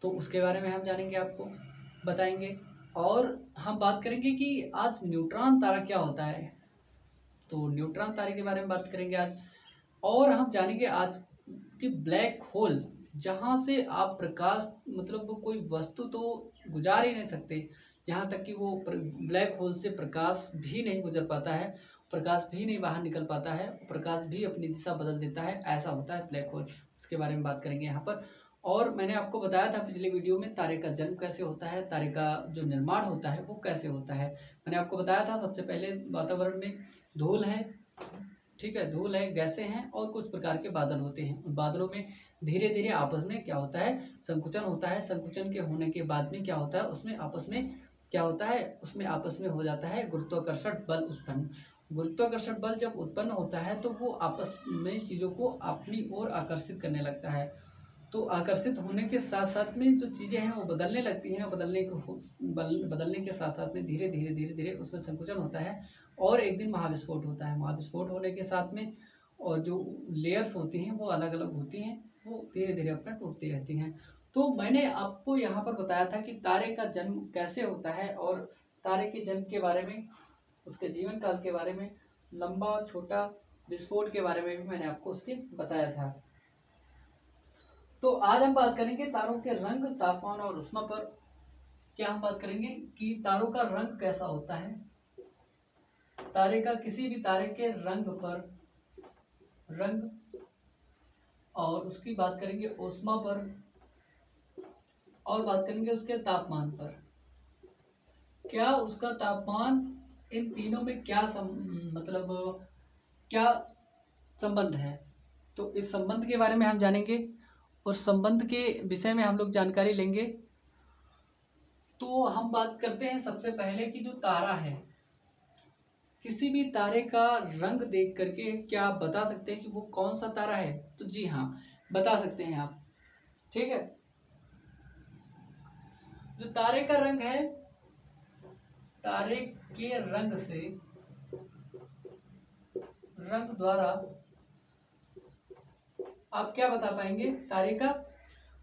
तो उसके बारे में हम जानेंगे, आपको बताएंगे। और हम बात करेंगे कि आज न्यूट्रॉन तारा क्या होता है, तो न्यूट्रॉन तारे के बारे में बात करेंगे आज। और हम जानेंगे आज कि ब्लैक होल, जहाँ से आप प्रकाश मतलब वो कोई वस्तु तो गुजार ही नहीं सकते, यहाँ तक कि वो ब्लैक होल से प्रकाश भी नहीं गुजर पाता है, प्रकाश भी नहीं बाहर निकल पाता है, प्रकाश भी अपनी दिशा बदल देता है, ऐसा होता है ब्लैक होल। उसके बारे में बात करेंगे यहाँ पर। और मैंने आपको बताया था पिछले वीडियो में तारे का जन्म कैसे होता है, तारे का जो निर्माण होता है वो कैसे होता है। मैंने आपको बताया था सबसे पहले वातावरण में धूल है, ठीक है, धूल है, गैसें हैं और कुछ प्रकार के बादल होते हैं। उन बादलों में धीरे धीरे आपस में क्या होता है, संकुचन होता है। संकुचन के होने के बाद में क्या होता है, उसमें आपस में क्या होता है, उसमें आपस में हो जाता है गुरुत्वाकर्षण बल उत्पन्न। गुरुत्वाकर्षण बल जब उत्पन्न होता है तो वो आपस में चीज़ों को अपनी ओर आकर्षित करने लगता है। तो आकर्षित होने के साथ साथ में जो चीज़ें हैं वो बदलने लगती हैं, बदलने के साथ साथ में धीरे धीरे धीरे धीरे उसमें संकुचन होता है और एक दिन महाविस्फोट होता है। महाविस्फोट होने के साथ में और जो लेयर्स होती हैं वो अलग अलग होती हैं, वो धीरे धीरे अपना टूटती रहती हैं। तो मैंने आपको यहाँ पर बताया था कि तारे का जन्म कैसे होता है और तारे के जन्म के बारे में, उसके जीवन काल के बारे में, लंबा छोटा विस्फोट के बारे में भी मैंने आपको उसके बताया था। तो आज हम बात करेंगे तारों के रंग, तापमान और ऊष्मा पर। क्या हम बात करेंगे कि तारों का रंग कैसा होता है, तारे का, किसी भी तारे के रंग पर, रंग, और उसकी बात करेंगे ऊष्मा पर, और बात करेंगे उसके तापमान पर। क्या उसका तापमान, इन तीनों में क्या मतलब क्या संबंध है, तो इस संबंध के बारे में हम जानेंगे और संबंध के विषय में हम लोग जानकारी लेंगे। तो हम बात करते हैं सबसे पहले कि जो तारा है, किसी भी तारे का रंग देख करके क्या आप बता सकते हैं कि वो कौन सा तारा है, तो जी हाँ, बता सकते हैं आप, ठीक है। जो तारे का रंग है, तारे के रंग से, रंग द्वारा आप क्या बता पाएंगे, तारे का,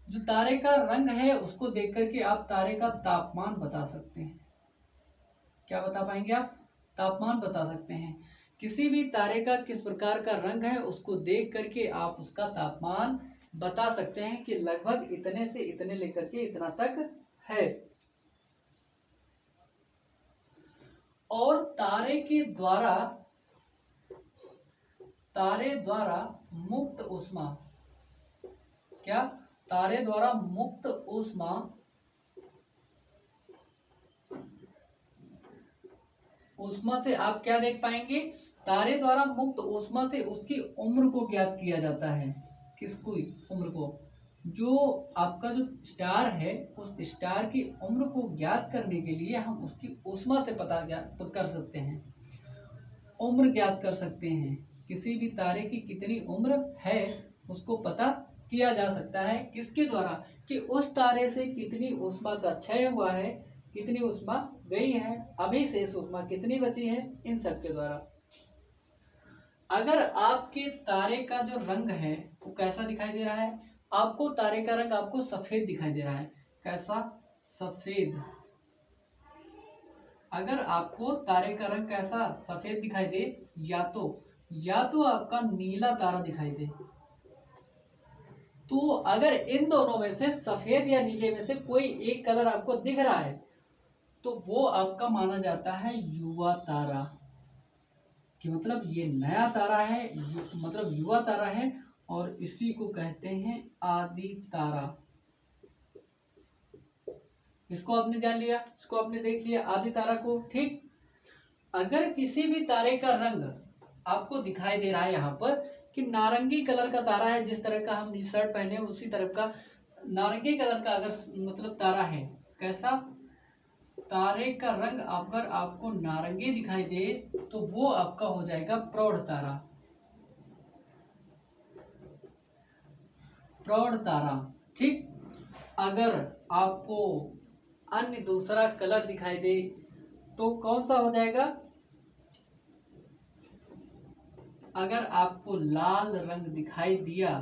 जो तारे का रंग है उसको देख करके आप तारे का तापमान बता सकते हैं। क्या बता पाएंगे आप, तापमान बता सकते हैं। किसी भी तारे का किस प्रकार का रंग है उसको देख करके आप उसका तापमान बता सकते हैं कि लगभग इतने से इतने लेकर के इतना तक है। और तारे द्वारा मुक्त ऊष्मा, क्या, तारे द्वारा मुक्त ऊष्मा, ऊष्मा से आप क्या देख पाएंगे, तारे द्वारा मुक्त ऊष्मा से उसकी उम्र को ज्ञात किया जाता है। किसको, उम्र को, जो आपका जो स्टार है उस स्टार की उम्र को ज्ञात करने के लिए हम उसकी ऊष्मा से पता ज्ञात कर सकते हैं, उम्र ज्ञात कर सकते हैं। किसी भी तारे की कितनी उम्र है उसको पता किया जा सकता है, किसके द्वारा, कि उस तारे से कितनी ऊष्मा का क्षय हुआ है, कितनी ऊष्मा गई है, अभी शेष ऊष्मा कितनी बची है, इन सब के द्वारा। अगर आपके तारे का जो रंग है वो कैसा दिखाई दे रहा है, आपको तारे का रंग आपको सफेद दिखाई दे रहा है, कैसा, सफेद। अगर आपको तारे का रंग कैसा सफेद दिखाई दे, या तो आपका नीला तारा दिखाई दे, तो अगर इन दोनों में से सफेद या नीले में से कोई एक कलर आपको दिख रहा है तो वो आपका माना जाता है युवा तारा, कि मतलब ये नया तारा है, मतलब युवा तारा है, और इसी को कहते हैं आदि तारा। इसको आपने जान लिया, इसको आपने देख लिया आदि तारा को, ठीक। अगर किसी भी तारे का रंग आपको दिखाई दे रहा है यहाँ पर कि नारंगी कलर का तारा है, जिस तरह का हम शर्ट पहने उसी तरह का नारंगी कलर का अगर मतलब तारा है, कैसा, तारे का रंग अगर आपको नारंगी दिखाई दे तो वो आपका हो जाएगा प्रौढ़ तारा, प्रौढ़ तारा, ठीक। अगर आपको अन्य दूसरा कलर दिखाई दे तो कौन सा हो जाएगा, अगर आपको लाल रंग दिखाई दिया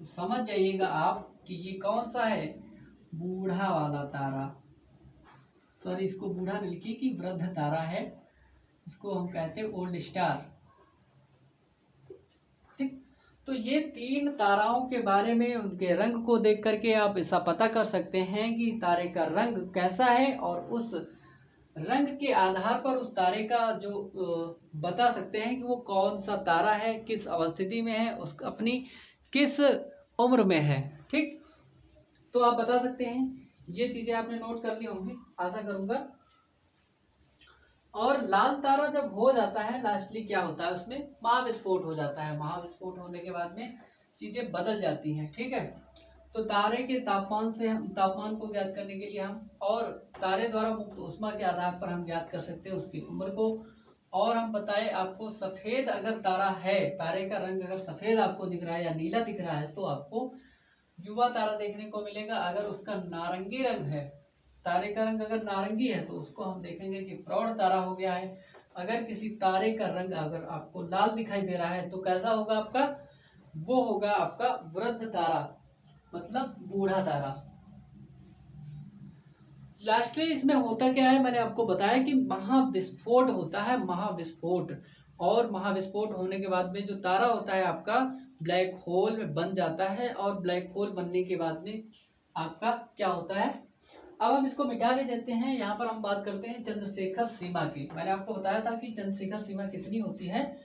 तो समझ जाइएगा आप कि ये कौन सा है, बूढ़ा वाला तारा, सॉरी इसको बूढ़ा नहीं लिखिए कि वृद्ध तारा है, इसको हम कहते हैं ओल्ड स्टार। ठीक, तो ये 3 ताराओं के बारे में उनके रंग को देख करके आप ऐसा पता कर सकते हैं कि तारे का रंग कैसा है, और उस रंग के आधार पर उस तारे का जो बता सकते हैं कि वो कौन सा तारा है, किस अवस्थिति में है, उस अपनी किस उम्र में है। ठीक, तो आप बता सकते हैं। ये चीजें आपने नोट कर ली होंगी आशा करूंगा। और लाल तारा जब हो जाता है लास्टली क्या होता है, उसमें महाविस्फोट हो जाता है। महाविस्फोट होने के बाद में चीजें बदल जाती हैं। ठीक है, तो तारे के तापमान से हम तापमान को ज्ञात करने के लिए हम, और तारे द्वारा मुक्त ऊष्मा के आधार पर हम ज्ञात कर सकते हैं उसकी उम्र को। और हम बताए आपको सफेद अगर तारा है, तारे का रंग अगर सफेद आपको दिख रहा है या नीला दिख रहा है, तो आपको युवा तारा देखने को मिलेगा। अगर उसका नारंगी रंग है, तारे का रंग अगर नारंगी है, तो उसको हम देखेंगे कि प्रौढ़ तारा हो गया है। अगर किसी तारे का रंग अगर आपको लाल दिखाई दे रहा है, तो कैसा होगा आपका, वो होगा आपका वृद्ध तारा, मतलब बूढ़ा तारा। लास्टली इसमें होता क्या है, मैंने आपको बताया कि महाविस्फोट होता है, महाविस्फोट। और महाविस्फोट होने के बाद में जो तारा होता है आपका ब्लैक होल में बन जाता है, और ब्लैक होल बनने के बाद में आपका क्या होता है। अब हम इसको मिटा भी देते हैं। यहाँ पर हम बात करते हैं चंद्रशेखर सीमा की। मैंने आपको बताया था कि चंद्रशेखर सीमा कितनी होती है।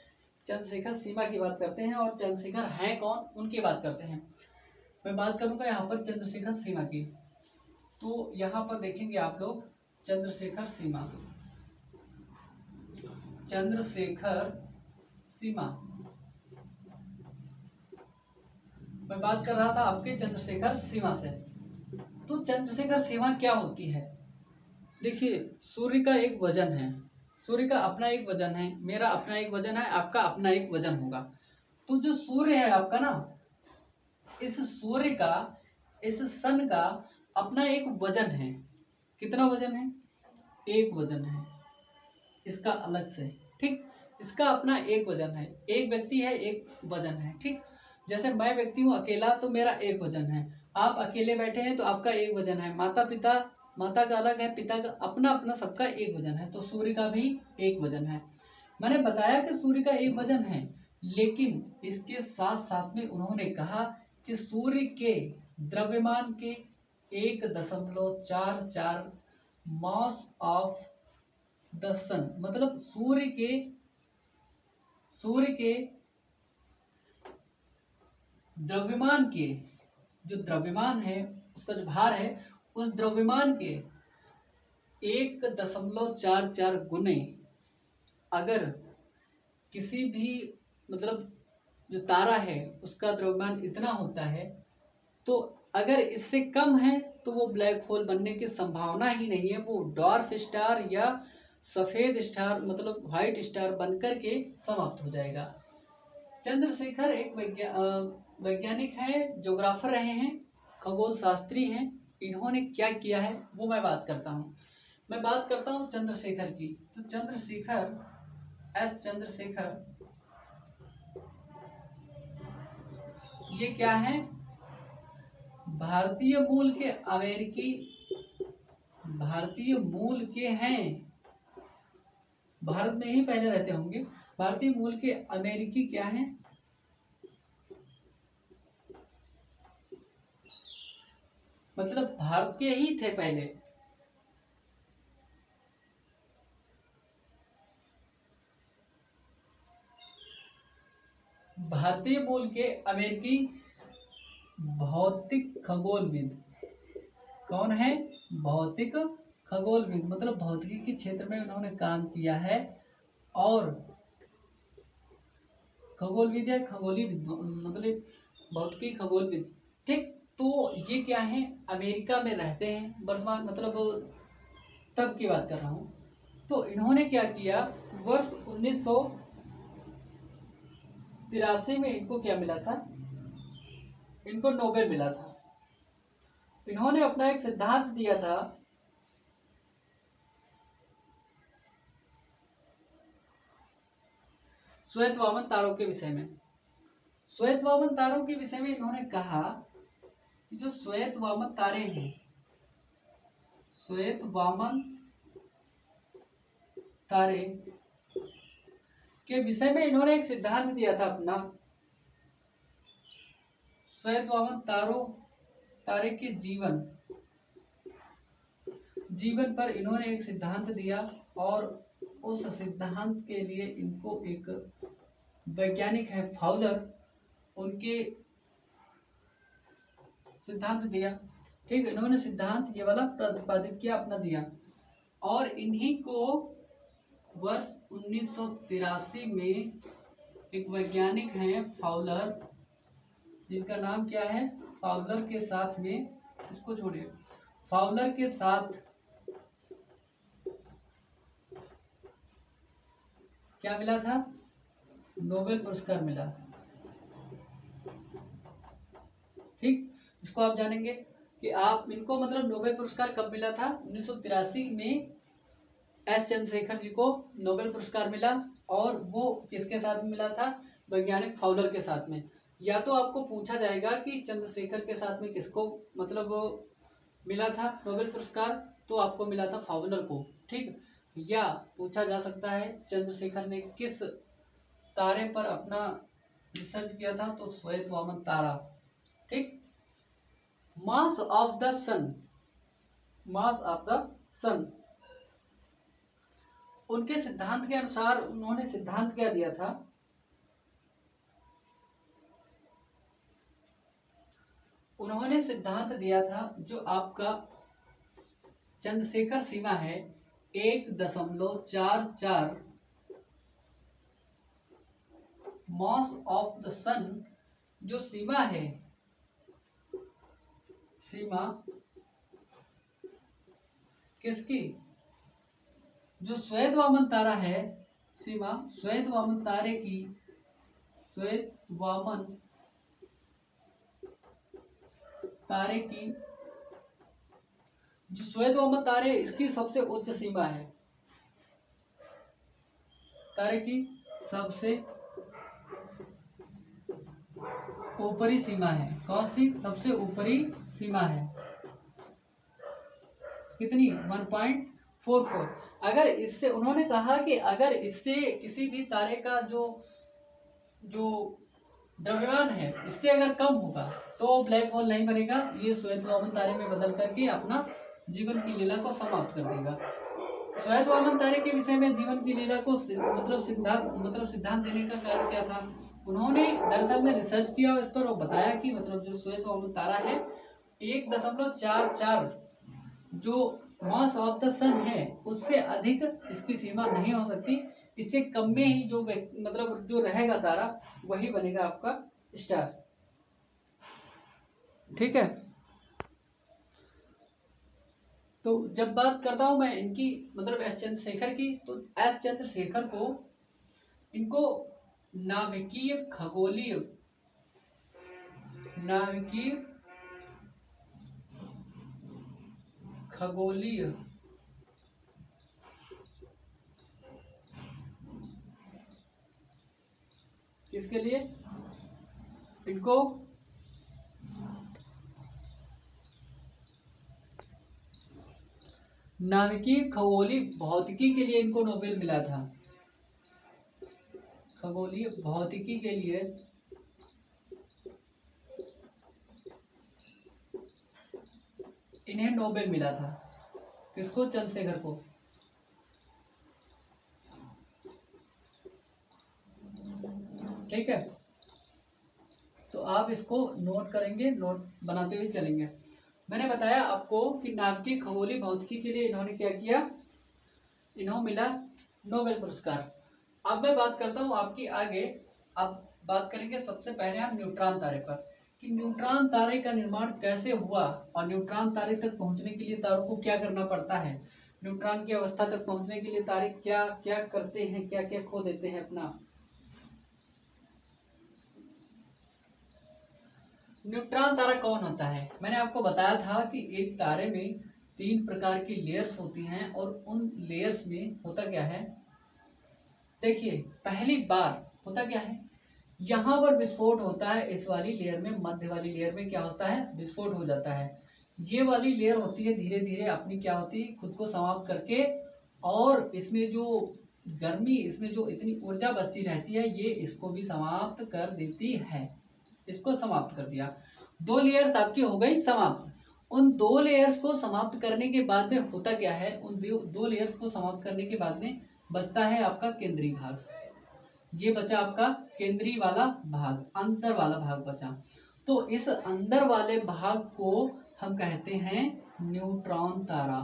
चंद्रशेखर सीमा की बात करते हैं, और चंद्रशेखर हैं कौन उनकी बात करते हैं। मैं बात करूंगा यहाँ पर चंद्रशेखर सीमा की। तो यहाँ पर देखेंगे आप लोग चंद्रशेखर सीमा, चंद्रशेखर सीमा। मैं बात कर रहा था आपके चंद्रशेखर सीमा से। तो चंद्रशेखर सीमा क्या होती है, देखिए सूर्य का एक वजन है, सूर्य का अपना एक वजन है, मेरा अपना एक वजन है, आपका अपना एक वजन होगा। तो जो सूर्य है आपका ना, इस सूर्य का, इस सन का अपना एक वजन है। कितना वजन है, एक वजन है इसका अलग से। ठीक, इसका अपना एक वजन है। एक व्यक्ति है, एक वजन है। ठीक, जैसे मैं व्यक्ति हूँ अकेला, तो मेरा एक वजन है। आप अकेले बैठे हैं तो आपका एक वजन है। माता पिता, माता का अलग है, पिता का अपना अपना, सबका एक वजन है। तो सूर्य का भी एक वजन है। मैंने बताया कि सूर्य का एक वजन है, लेकिन इसके साथ साथ में उन्होंने कहा कि सूर्य के द्रव्यमान के 1.44 मास ऑफ द सन, मतलब सूर्य के द्रव्यमान के, जो द्रव्यमान है उसका जो भार है, उस द्रव्यमान के 1.44 गुने अगर किसी भी, मतलब जो तारा है उसका द्रव्यमान इतना होता है, तो अगर इससे कम है तो वो ब्लैक होल बनने की संभावना ही नहीं है। वो डॉर्फ स्टार या सफेद स्टार, मतलब व्हाइट स्टार बनकर के समाप्त हो जाएगा। चंद्रशेखर एक वैज्ञानिक है, ज्योग्राफर रहे हैं, खगोल शास्त्री हैं। इन्होंने क्या किया है वो मैं बात करता हूँ। मैं बात करता हूँ चंद्रशेखर की। तो चंद्रशेखर ये क्या है, भारतीय मूल के अमेरिकी, भारतीय मूल के हैं, भारत में ही पहले रहते होंगे। भारतीय मूल के अमेरिकी क्या हैं, मतलब भारत के ही थे पहले। भारतीय मूल के अमेरिकी भौतिक खगोलविद कौन है, भौतिक खगोलविद, मतलब भौतिकी के क्षेत्र में उन्होंने काम किया है। और खगोलविद या खगोली मतलब भौतिकी खगोलविद। ठीक, तो ये क्या है, अमेरिका में रहते हैं वर्तमान, मतलब तब की बात कर रहा हूँ। तो इन्होंने क्या किया, वर्ष 1983 में इनको क्या मिला था, इनको नोबेल मिला था। इन्होंने अपना एक सिद्धांत दिया था, श्वेत वामन तारों के विषय में। श्वेत वामन तारों के विषय में इन्होंने कहा कि जो श्वेत वामन तारे हैं, श्वेत वामन तारे के विषय में इन्होंने एक सिद्धांत दिया था अपना। श्वेत वामन तारे के जीवन पर इन्होंने एक सिद्धांत दिया और उस सिद्धांत के लिए इनको एक वैज्ञानिक है फाउलर, उनके सिद्धांत दिया। ठीक, इन्होंने सिद्धांत ये वाला प्रतिपादित किया, अपना दिया। और इन्हीं को वर्ष 1983 में एक वैज्ञानिक हैं फाउलर, जिनका नाम क्या है, फाउलर के साथ में, इसको छोड़िए, फाउलर के साथ क्या मिला था, नोबेल पुरस्कार मिला। ठीक, इसको आप जानेंगे कि आप इनको मतलब नोबेल पुरस्कार कब मिला था, 1983 में एस चंद्रशेखर जी को नोबेल पुरस्कार मिला। और वो किसके साथ में मिला था, वैज्ञानिक फाउलर के साथ में। या तो आपको पूछा जाएगा कि चंद्रशेखर के साथ में किसको मतलब मिला था नोबेल पुरस्कार, तो आपको मिला था फाउलर को। ठीक, या पूछा जा सकता है चंद्रशेखर ने किस तारे पर अपना रिसर्च किया था, तो श्वेत वामन तारा। ठीक, mass of the sun, mass of the sun, उनके सिद्धांत के अनुसार उन्होंने सिद्धांत क्या दिया था, उन्होंने सिद्धांत दिया था जो आपका चंद्रशेखर सीमा है 1.44 मास ऑफ द सन, जो सीमा है, सीमा किसकी, जो श्वेत वामन तारा है, सीमा श्वेत वामन तारे की, श्वेत वामन तारे की, जो श्वेत वामन तारे, इसकी सबसे उच्च सीमा है, तारे की सबसे ऊपरी सीमा है। कौन सी सबसे ऊपरी सीमा है, कितनी, 1.44। अगर इससे, उन्होंने कहा कि अगर इससे किसी भी तारे का जो द्रव्यमान है, इससे अगर कम होगा तो ब्लैक होल नहीं बनेगा, ये श्वेत वामन तारे में बदल करके अपना जीवन की लीला को समाप्त कर देगा। श्वेत वामन तारे के विषय में जीवन की लीला को मतलब सिद्धांत देने का कारण क्या था, उन्होंने दरअसल में रिसर्च किया इस पर और बताया कि मतलब जो श्वेत वामन तारा है 1.44 जो मास ऑफ द सन है, उससे अधिक इसकी सीमा नहीं हो सकती। इससे कम में ही जो मतलब जो रहेगा तारा, वही बनेगा आपका स्टार। ठीक है, तो जब बात करता हूं मैं इनकी मतलब एस चंद्रशेखर की, तो एस चंद्रशेखर को इनको नाभिकीय खगोलीय किसके लिए, इनको नाभिकीय खगोलीय भौतिकी के लिए इनको नोबेल मिला था। खगोलीय भौतिकी के लिए इन्हें नोबेल मिला था, किसको, चंद्रशेखर को। ठीक है, तो आप इसको नोट करेंगे, नोट बनाते हुए चलेंगे। मैंने बताया आपको कि नाभिकीय खगोलीय भौतिकी के लिए इन्होंने क्या किया, इन्हों मिला नोबेल पुरस्कार। अब मैं बात करता हूं आपकी आगे। अब बात करेंगे सबसे पहले हम न्यूट्रॉन तारे पर, कि न्यूट्रॉन तारे का निर्माण कैसे हुआ और न्यूट्रॉन तारे तक पहुंचने के लिए तारों को क्या करना पड़ता है, न्यूट्रॉन की अवस्था तक पहुंचने के लिए तारे क्या क्या करते हैं, क्या क्या खो देते हैं अपना। न्यूट्रॉन तारा कौन होता है, मैंने आपको बताया था कि एक तारे में 3 प्रकार की लेयर्स होती हैं और उन लेयर्स में होता क्या है, देखिए पहली बार होता क्या है, यहाँ पर विस्फोट होता है, इस वाली लेयर में, मध्य वाली लेयर में क्या होता है, विस्फोट हो जाता है। ये वाली लेयर होती है धीरे धीरे अपनी क्या होती है, खुद को समाप्त करके, और इसमें जो गर्मी, इसमें जो इतनी ऊर्जा बची रहती है, ये इसको भी समाप्त कर देती है। इसको समाप्त कर दिया, 2 लेयर्स आपकी हो गई समाप्त। उन 2 लेयर्स को समाप्त करने के बाद में होता क्या है, उन 2 लेयर्स को समाप्त करने के बाद में बचता है आपका केंद्रीय भाग। ये बचा आपका केंद्रीय वाला भाग, अंदर वाला भाग बचा। तो इस अंदर वाले भाग को हम कहते हैं न्यूट्रॉन तारा।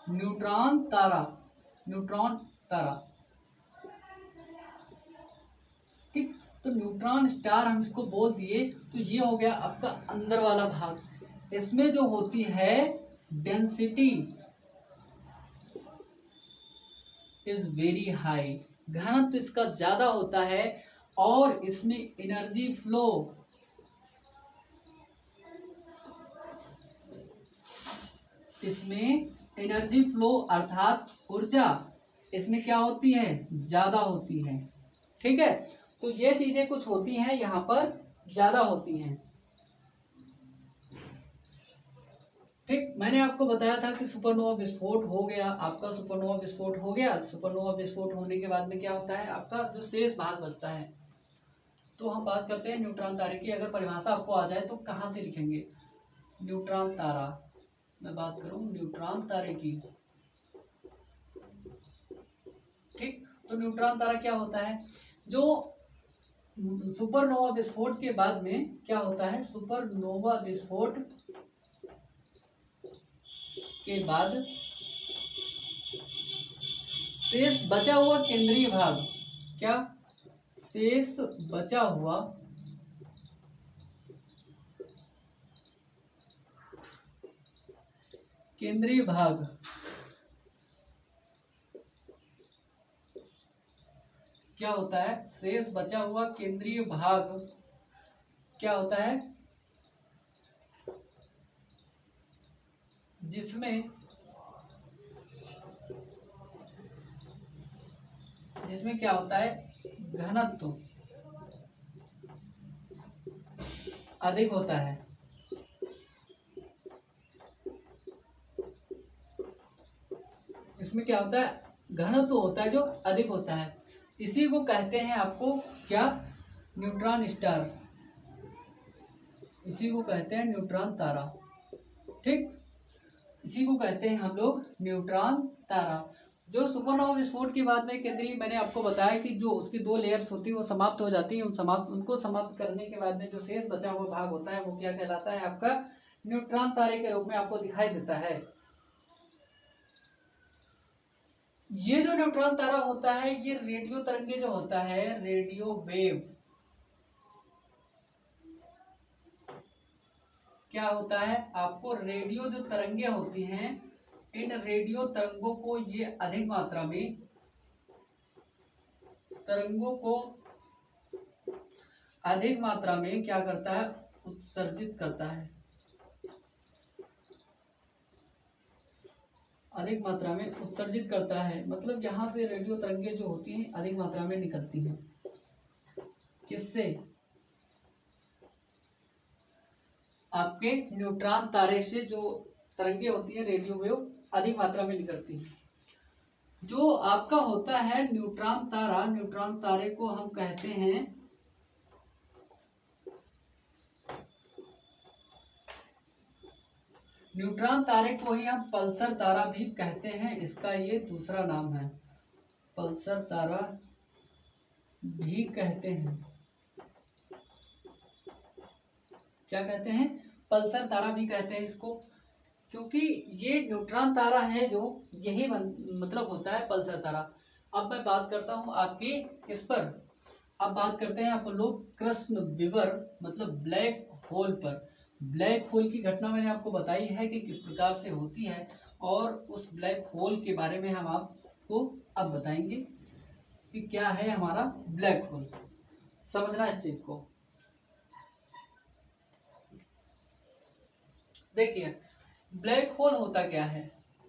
न्यूट्रॉन तारा, न्यूट्रॉन तारा, ठीक। तो न्यूट्रॉन स्टार हम इसको बोल दिए। तो ये हो गया आपका अंदर वाला भाग। इसमें जो होती है डेंसिटी इज वेरी हाई, घनत्व इसका ज्यादा होता है, और इसमें एनर्जी फ्लो, इसमें एनर्जी फ्लो अर्थात ऊर्जा इसमें क्या होती है, ज्यादा होती है। ठीक है, तो ये चीजें कुछ होती हैं यहाँ पर, ज्यादा होती हैं। ठीक, मैंने आपको बताया था कि सुपरनोवा विस्फोट हो गया, आपका सुपरनोवा विस्फोट हो गया। सुपरनोवा विस्फोट होने के बाद में क्या होता है, आपका जो शेष भाग बचता है। तो हम बात करते हैं न्यूट्रॉन तारे की। अगर परिभाषा आपको आ जाए तो कहाँ से लिखेंगे, न्यूट्रॉन तारा। मैं बात करूं न्यूट्रॉन तारे की, ठीक। तो न्यूट्रॉन तारा क्या होता है, जो सुपरनोवा विस्फोट के बाद में क्या होता है, सुपरनोवा विस्फोट के बाद शेष बचा हुआ केंद्रीय भाग, क्या शेष बचा हुआ केंद्रीय भाग क्या होता है, शेष बचा हुआ केंद्रीय भाग क्या होता है, जिसमें क्या होता है, घनत्व अधिक होता है। इसमें क्या होता है, घनत्व होता है जो अधिक होता है। इसी को कहते हैं आपको क्या, न्यूट्रॉन स्टार। इसी को कहते हैं न्यूट्रॉन तारा, ठीक। इसी को कहते हैं हम लोग न्यूट्रॉन तारा। जो सुपरनोवा विस्फोट के बाद में केंद्रीय, मैंने आपको बताया कि जो उसकी 2 लेयर्स होती है वो समाप्त हो जाती है। उनको समाप्त करने के बाद में जो शेष बचा हुआ भाग होता है वो क्या कहलाता है, आपका न्यूट्रॉन तारे के रूप में आपको दिखाई देता है। ये जो न्यूट्रॉन तारा होता है, ये रेडियो तरंगे जो होता है, रेडियो वेव, क्या होता है आपको, रेडियो जो तरंगे होती हैं, इन रेडियो तरंगों को ये अधिक मात्रा में, तरंगों को अधिक मात्रा में क्या करता है, उत्सर्जित करता है। अधिक मात्रा में उत्सर्जित करता है, मतलब यहाँ से रेडियो तरंगे जो होती हैं अधिक मात्रा में निकलती हैं। किससे, आपके न्यूट्रॉन तारे से जो तरंगे होती हैं, रेडियो वेव अधिक मात्रा में निकलती हैं। जो आपका होता है न्यूट्रॉन तारा, न्यूट्रॉन तारे को हम कहते हैं न्यूट्रॉन तारे को ही हम पल्सर तारा भी कहते हैं। इसका ये दूसरा नाम है, पल्सर तारा भी कहते हैं। क्या कहते हैं, पल्सर तारा भी कहते हैं इसको, क्योंकि ये न्यूट्रॉन तारा है जो, यही मतलब होता है पल्सर तारा। अब मैं बात करता हूं आपकी इस पर, अब बात करते हैं आप लोग कृष्ण विवर मतलब ब्लैक होल पर। ब्लैक होल की घटना मैंने आपको बताई है कि किस प्रकार से होती है, और उस ब्लैक होल के बारे में हम आपको अब बताएंगे कि क्या है हमारा ब्लैक होल। समझना इस चीज को। देखिए ब्लैक होल होता क्या है,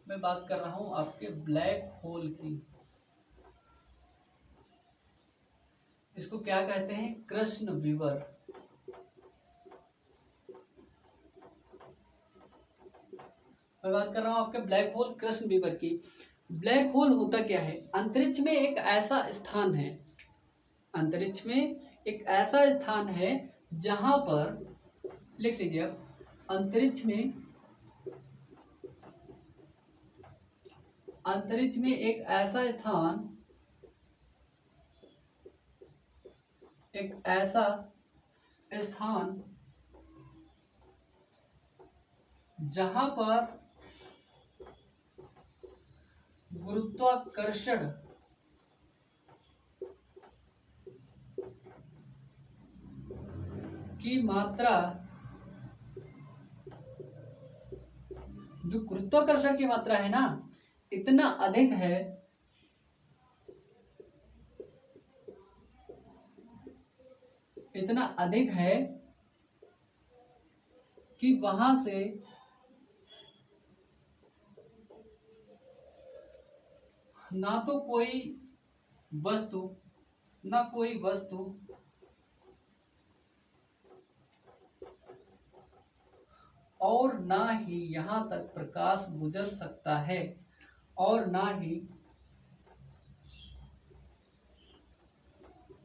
मैं बात कर रहा हूं आपके ब्लैक होल की। इसको क्या कहते हैं, कृष्ण विवर। मैं बात कर रहा हूँ आपके ब्लैक होल कृष्ण बीबर की। ब्लैक होल होता क्या है? अंतरिक्ष में एक ऐसा स्थान है, अंतरिक्ष में एक ऐसा स्थान है जहां पर, लिख लीजिए आप, अंतरिक्ष में एक ऐसा स्थान, जहां पर गुरुत्वाकर्षण की मात्रा, जो गुरुत्वाकर्षण की मात्रा है ना, इतना अधिक है, इतना अधिक है कि वहां से ना तो कोई वस्तु, ना कोई वस्तु और ना ही यहां तक प्रकाश गुजर सकता है, और ना ही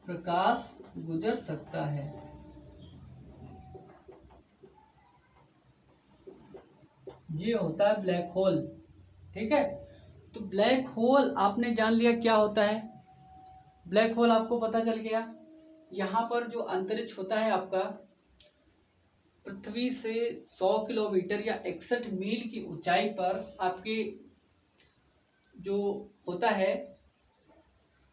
प्रकाश गुजर सकता है। ये होता है ब्लैक होल। ठीक है, तो ब्लैक होल आपने जान लिया क्या होता है। ब्लैक होल आपको पता चल गया। यहाँ पर जो अंतरिक्ष होता है आपका, पृथ्वी से 100 किलोमीटर या 61 मील की ऊंचाई पर आपके जो होता है,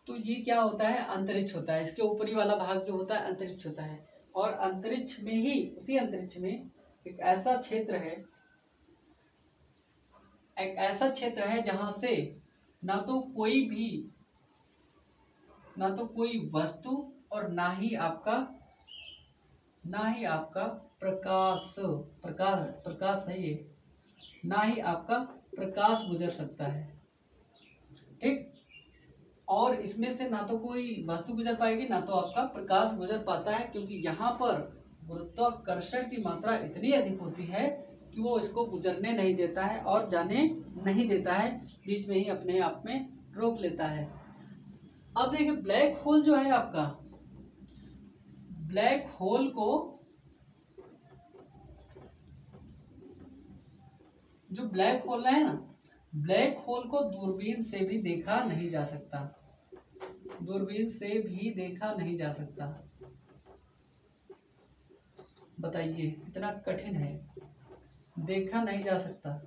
तो ये क्या होता है? अंतरिक्ष होता है। इसके ऊपरी वाला भाग जो होता है अंतरिक्ष होता है। और अंतरिक्ष में ही, उसी अंतरिक्ष में एक ऐसा क्षेत्र है, जहां से ना तो कोई वस्तु और ना ही आपका प्रकाश है ये, ना ही आपका प्रकाश गुजर सकता है। ठीक, और इसमें से ना तो कोई वस्तु गुजर पाएगी, ना तो आपका प्रकाश गुजर पाता है, क्योंकि यहाँ पर गुरुत्वाकर्षण की मात्रा इतनी अधिक होती है कि वो इसको गुजरने नहीं देता है और जाने नहीं देता है, बीच में ही अपने आप में रोक लेता है। अब देखिए, ब्लैक होल जो है आपका, ब्लैक होल को, जो ब्लैक होल है ना, ब्लैक होल को दूरबीन से भी देखा नहीं जा सकता, दूरबीन से भी देखा नहीं जा सकता। बताइए, इतना कठिन है, देखा नहीं जा सकता।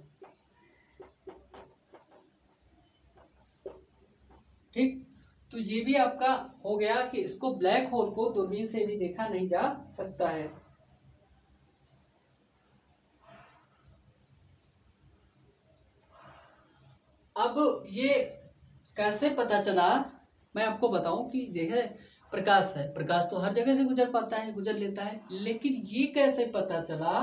ठीक, तो ये भी आपका हो गया कि इसको, ब्लैक होल को दूरबीन से भी देखा नहीं जा सकता है। अब ये कैसे पता चला, मैं आपको बताऊं कि देखिए, प्रकाश है, प्रकाश तो हर जगह से गुजर पाता है, गुजर लेता है, लेकिन ये कैसे पता चला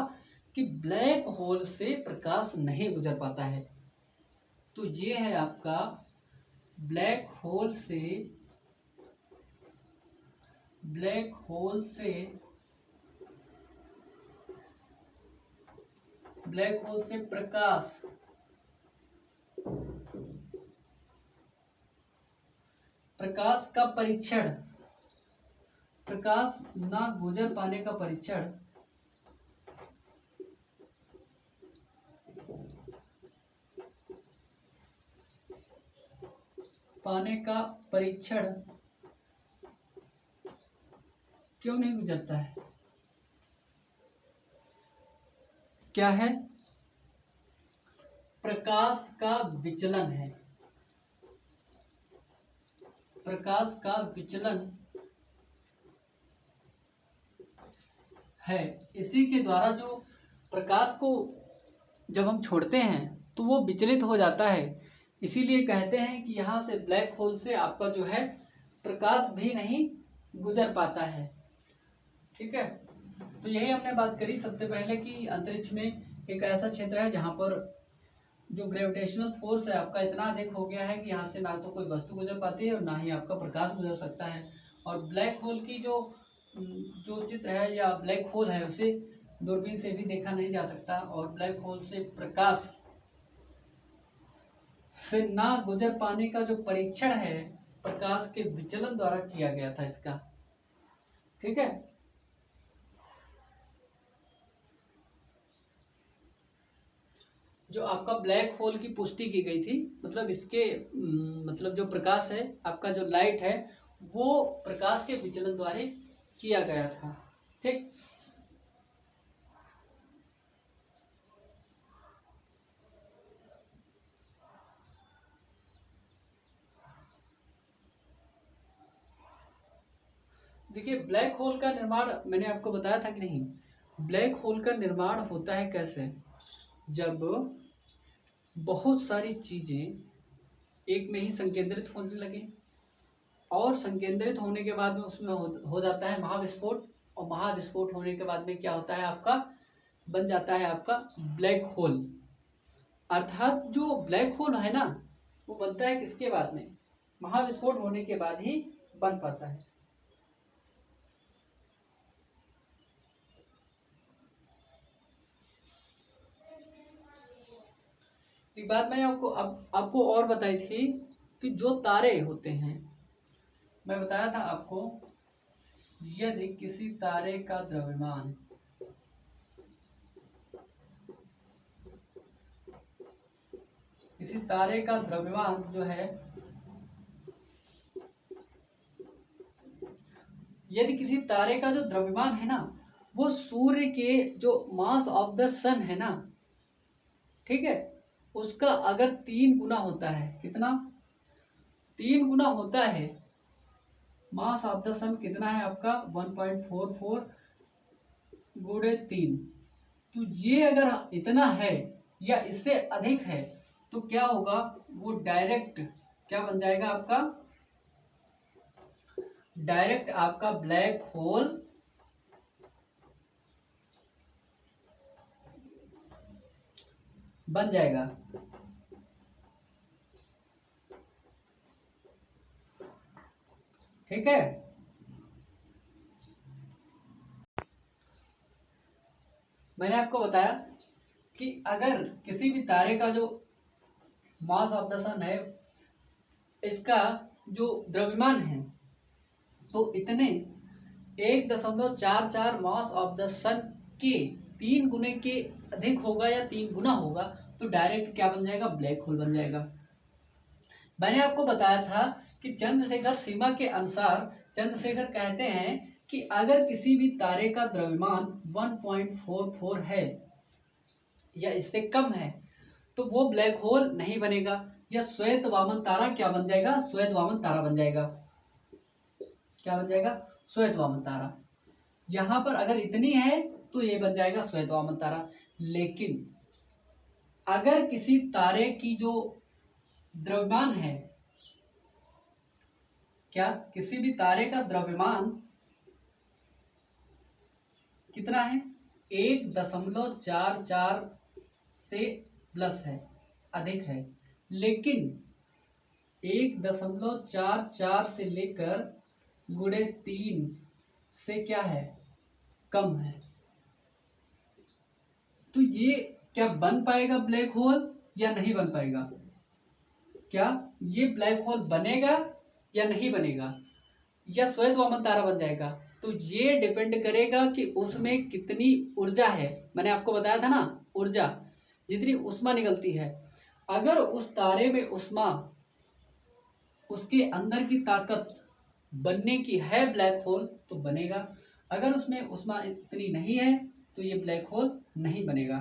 कि ब्लैक होल से प्रकाश नहीं गुजर पाता है? तो ये है आपका ब्लैक होल से प्रकाश का परीक्षण, प्रकाश ना गुजर पाने का परीक्षण, क्यों नहीं गुजरता है? क्या है? प्रकाश का विचलन है, प्रकाश का विचलन है। इसी के द्वारा जो प्रकाश को जब हम छोड़ते हैं तो वो विचलित हो जाता है, इसीलिए कहते हैं कि यहाँ से, ब्लैक होल से आपका जो है प्रकाश भी नहीं गुजर पाता है। ठीक है, तो यही हमने बात करी सबसे पहले कि अंतरिक्ष में एक ऐसा क्षेत्र है जहाँ पर जो ग्रेविटेशनल फोर्स है आपका इतना अधिक हो गया है कि यहाँ से ना तो कोई वस्तु गुजर पाती है और ना ही आपका प्रकाश गुजर सकता है। और ब्लैक होल की जो चित्र है या ब्लैक होल है, उसे दूरबीन से भी देखा नहीं जा सकता, और ब्लैक होल से प्रकाश फिर ना गुजर पाने का जो परीक्षण है प्रकाश के विचलन द्वारा किया गया था इसका। ठीक है, जो आपका ब्लैक होल की पुष्टि की गई थी, मतलब इसके मतलब जो प्रकाश है आपका, जो लाइट है, वो प्रकाश के विचलन द्वारा किया गया था। ठीक, देखिए ब्लैक होल का निर्माण मैंने आपको बताया था कि नहीं। ब्लैक होल का निर्माण होता है कैसे, जब बहुत सारी चीजें एक में ही संकेंद्रित होने लगे, और संकेंद्रित होने के बाद में उसमें हो जाता है महाविस्फोट, और महाविस्फोट होने के बाद में क्या होता है आपका, बन जाता है आपका ब्लैक होल। अर्थात जो ब्लैक होल है ना, वो बनता है किसके बाद में, महाविस्फोट होने के बाद ही बन पाता है। एक बात मैंने आपको और बताई थी कि जो तारे होते हैं, मैं बताया था आपको, यदि किसी तारे का द्रव्यमान किसी तारे का द्रव्यमान जो है, यदि किसी तारे का जो द्रव्यमान है ना, वो सूर्य के जो मास ऑफ द सन है ना, ठीक है, उसका अगर 3 गुना होता है, कितना, 3 गुना होता है, मास ऑफ द सन कितना है आपका 1.44 गुणे 3, तो ये अगर इतना है या इससे अधिक है तो क्या होगा, वो डायरेक्ट क्या बन जाएगा आपका, डायरेक्ट आपका ब्लैक होल बन जाएगा। ठीक है, मैंने आपको बताया कि अगर किसी भी तारे का जो मास ऑफ द सन है, इसका जो द्रव्यमान है, तो इतने 1.44 मास ऑफ द सन के 3 गुने के अधिक होगा या 3 गुना होगा, तो डायरेक्ट क्या बन जाएगा, ब्लैक होल बन जाएगा। मैंने आपको बताया था कि चंद्रशेखर सीमा के अनुसार चंद्रशेखर कहते हैं कि अगर किसी भी तारे का द्रव्यमान 1.44 है या इससे कम है तो वो ब्लैक होल नहीं बनेगा, या श्वेत वामन तारा क्या बन जाएगा, श्वेत वामन तारा बन जाएगा। क्या बन जाएगा, श्वेत वामन तारा। यहां पर अगर इतनी है तो ये बन जाएगा श्वेत वामन तारा। लेकिन अगर किसी तारे की जो द्रव्यमान है, क्या किसी भी तारे का द्रव्यमान कितना है, 1.44 से प्लस है, अधिक है, लेकिन 1.44 से लेकर गुणे 3 से क्या है, कम है, तो ये क्या बन पाएगा ब्लैक होल या नहीं बन पाएगा, क्या ये ब्लैक होल बनेगा या नहीं बनेगा, या श्वेत वामन तारा बन जाएगा, तो ये डिपेंड करेगा कि उसमें कितनी ऊर्जा है। मैंने आपको बताया था ना, ऊर्जा जितनी उष्मा निकलती है, अगर उस तारे में उष्मा, उसके अंदर की ताकत बनने की है ब्लैक होल तो बनेगा, अगर उसमें उष्मा इतनी नहीं है तो ये ब्लैक होल नहीं बनेगा।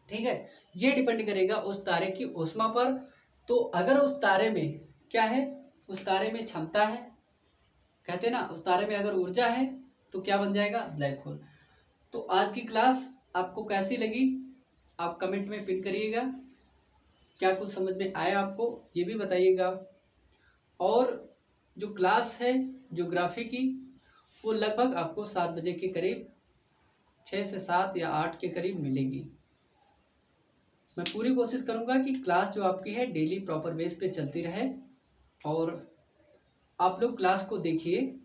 ठीक है, ये डिपेंड करेगा उस तारे की ऊष्मा पर। तो अगर उस तारे में क्या है, उस तारे में क्षमता है, कहते हैं ना, उस तारे में अगर ऊर्जा है तो क्या बन जाएगा, ब्लैक होल। तो आज की क्लास आपको कैसी लगी, आप कमेंट में पिन करिएगा। क्या कुछ समझ में आया आपको, ये भी बताइएगा। और जो क्लास है ज्योग्राफी की, वो लगभग आपको 7 बजे के करीब, 6 से 7 या 8 के करीब मिलेगी। मैं पूरी कोशिश करूंगा कि क्लास जो आपकी है डेली प्रॉपर बेस पे चलती रहे, और आप लोग क्लास को देखिए,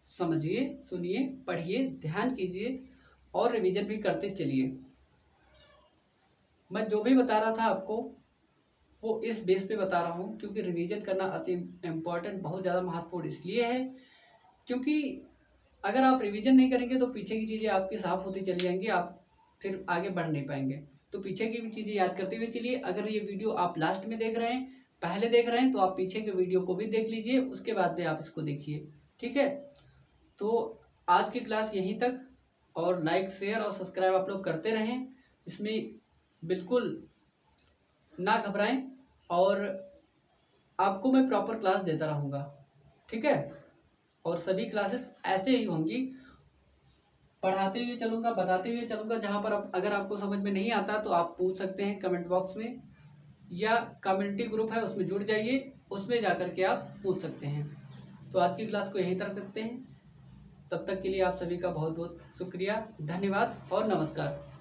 समझिए, सुनिए, पढ़िए, ध्यान कीजिए और रिवीजन भी करते चलिए। मैं जो भी बता रहा था आपको वो इस बेस पे बता रहा हूँ क्योंकि रिवीजन करना अति इम्पोर्टेंट, बहुत ज़्यादा महत्वपूर्ण इसलिए है क्योंकि अगर आप रिवीजन नहीं करेंगे तो पीछे की चीज़ें आपकी साफ होती चली जाएंगी, आप फिर आगे बढ़ नहीं पाएंगे। तो पीछे की भी चीज़ें याद करते हुए चलिए। अगर ये वीडियो आप लास्ट में देख रहे हैं, पहले देख रहे हैं, तो आप पीछे के वीडियो को भी देख लीजिए, उसके बाद में आप इसको देखिए। ठीक है, तो आज की क्लास यहीं तक। और लाइक शेयर और सब्सक्राइब आप लोग करते रहें, इसमें बिल्कुल ना घबराएं, और आपको मैं प्रॉपर क्लास देता रहूँगा। ठीक है, और सभी क्लासेस ऐसे ही होंगी, पढ़ाते हुए चलूँगा, बताते हुए चलूँगा। जहाँ पर अगर आपको समझ में नहीं आता तो आप पूछ सकते हैं कमेंट बॉक्स में, या कम्युनिटी ग्रुप है उसमें जुड़ जाइए, उसमें जाकर के आप पूछ सकते हैं। तो आज की क्लास को यहीं तक रखते हैं। तब तक के लिए आप सभी का बहुत बहुत शुक्रिया, धन्यवाद और नमस्कार।